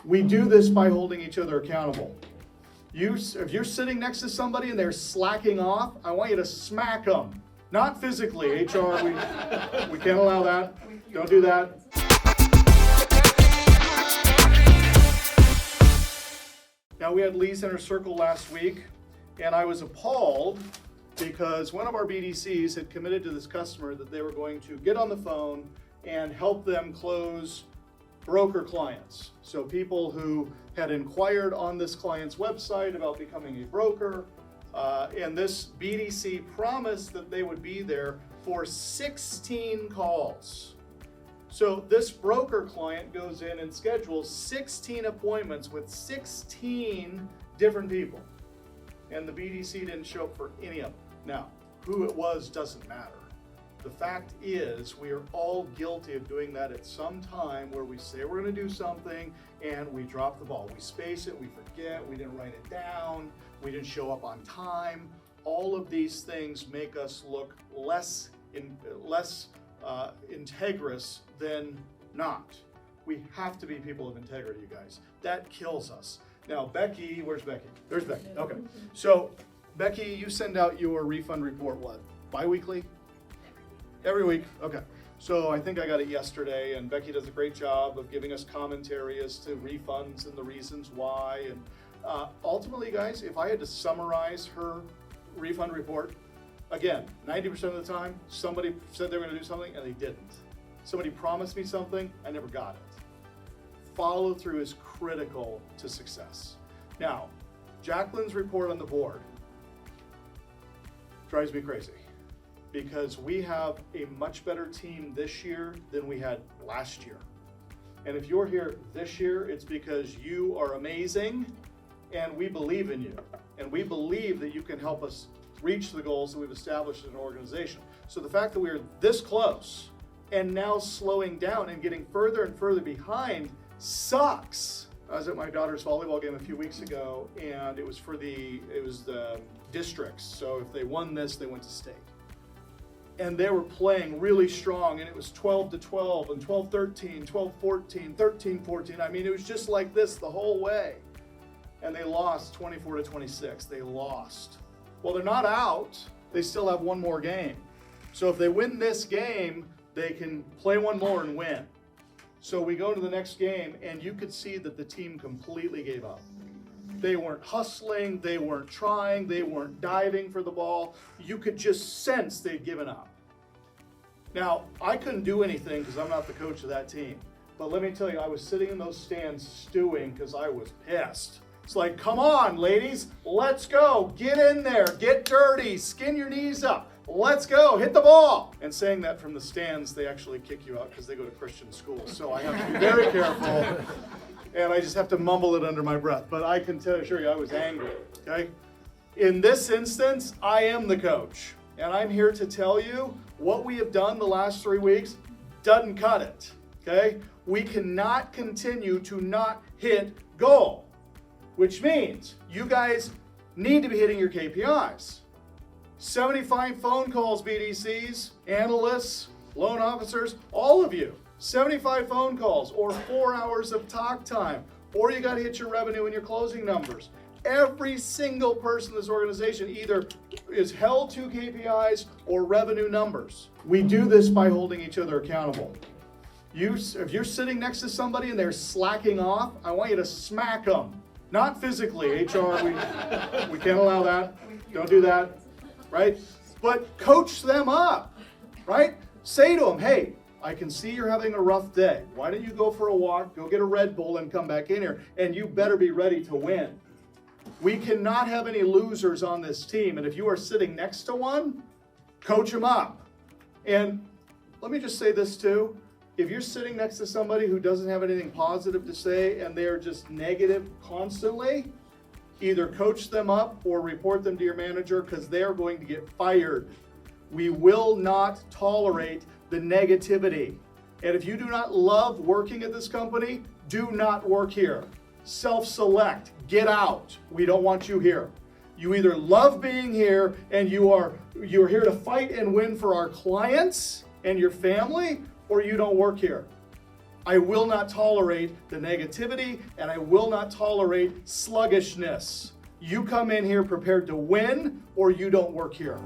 We do this by holding each other accountable. If you're sitting next to somebody and they're slacking off, I want you to smack them. Not physically, HR, we can't allow that. Don't do that. Now, we had Lee's Inner Circle last week, and I was appalled because one of our BDCs had committed to this customer that they were going to get on the phone and help them close broker clients. So people who had inquired on this client's website about becoming a broker, and this BDC promised that they would be there for 16 calls. So this broker client goes in and schedules 16 appointments with 16 different people. And the BDC didn't show up for any of them. Now, who it was doesn't matter. The fact is, we are all guilty of doing that at some time where we say we're going to do something and we drop the ball. We space it, we forget, we didn't write it down, we didn't show up on time. All of these things make us look less integrous than not. We have to be people of integrity, you guys. That kills us. Now, Becky, where's Becky? There's Becky. Okay. So, Becky, you send out your refund report, what, bi-weekly? Every week. Okay. So I think I got it yesterday, and Becky does a great job of giving us commentary as to refunds and the reasons why. And ultimately, guys, if I had to summarize her refund report, again, 90% of the time, somebody said they were going to do something and they didn't. Somebody promised me something, I never got it. Follow through is critical to success. Now, Jacqueline's report on the board drives me crazy because we have a much better team this year than we had last year. And if you're here this year, it's because you are amazing and we believe in you. And we believe that you can help us reach the goals that we've established as an organization. So the fact that we are this close and now slowing down and getting further and further behind sucks. I was at my daughter's volleyball game a few weeks ago, and it was the districts. So if they won this, they went to state. And they were playing really strong, and it was 12-12 and 12-13, 12-14, 13-14. I mean, it was just like this the whole way. And they lost 24-26. They lost. Well, they're not out. They still have one more game. So if they win this game, they can play one more and win. So we go to the next game, and you could see that the team completely gave up. They weren't hustling, they weren't trying, they weren't diving for the ball. You could just sense they'd given up. Now, I couldn't do anything because I'm not the coach of that team. But let me tell you, I was sitting in those stands stewing because I was pissed. It's like, come on, ladies, let's go. Get in there, get dirty, skin your knees up. Let's go, hit the ball. And saying that from the stands, they actually kick you out because they go to Christian schools. So I have to be very careful. And I just have to mumble it under my breath. But I can assure you, I was angry, okay? In this instance, I am the coach. And I'm here to tell you what we have done the last 3 weeks doesn't cut it, okay? We cannot continue to not hit goal, which means you guys need to be hitting your KPIs. 75 phone calls, BDCs, analysts, loan officers, all of you. 75 phone calls or 4 hours of talk time, or you got to hit your revenue and your closing numbers. Every single person in this organization either is held to KPIs or revenue numbers. We do this by holding each other accountable. If you're sitting next to somebody and they're slacking off, I want you to smack them. Not physically, HR, we can't allow that. Don't do that, right? But coach them up, right? Say to them, hey, I can see you're having a rough day. Why don't you go for a walk, go get a Red Bull and come back in here, and you better be ready to win. We cannot have any losers on this team, and if you are sitting next to one, coach them up. And let me just say this too. If you're sitting next to somebody who doesn't have anything positive to say and they're just negative constantly, either coach them up or report them to your manager because they are going to get fired. We will not tolerate the negativity. And if you do not love working at this company, do not work here. Self-select, get out. We don't want you here. You either love being here and you're here to fight and win for our clients and your family, or you don't work here. I will not tolerate the negativity, and I will not tolerate sluggishness. You come in here prepared to win, or you don't work here.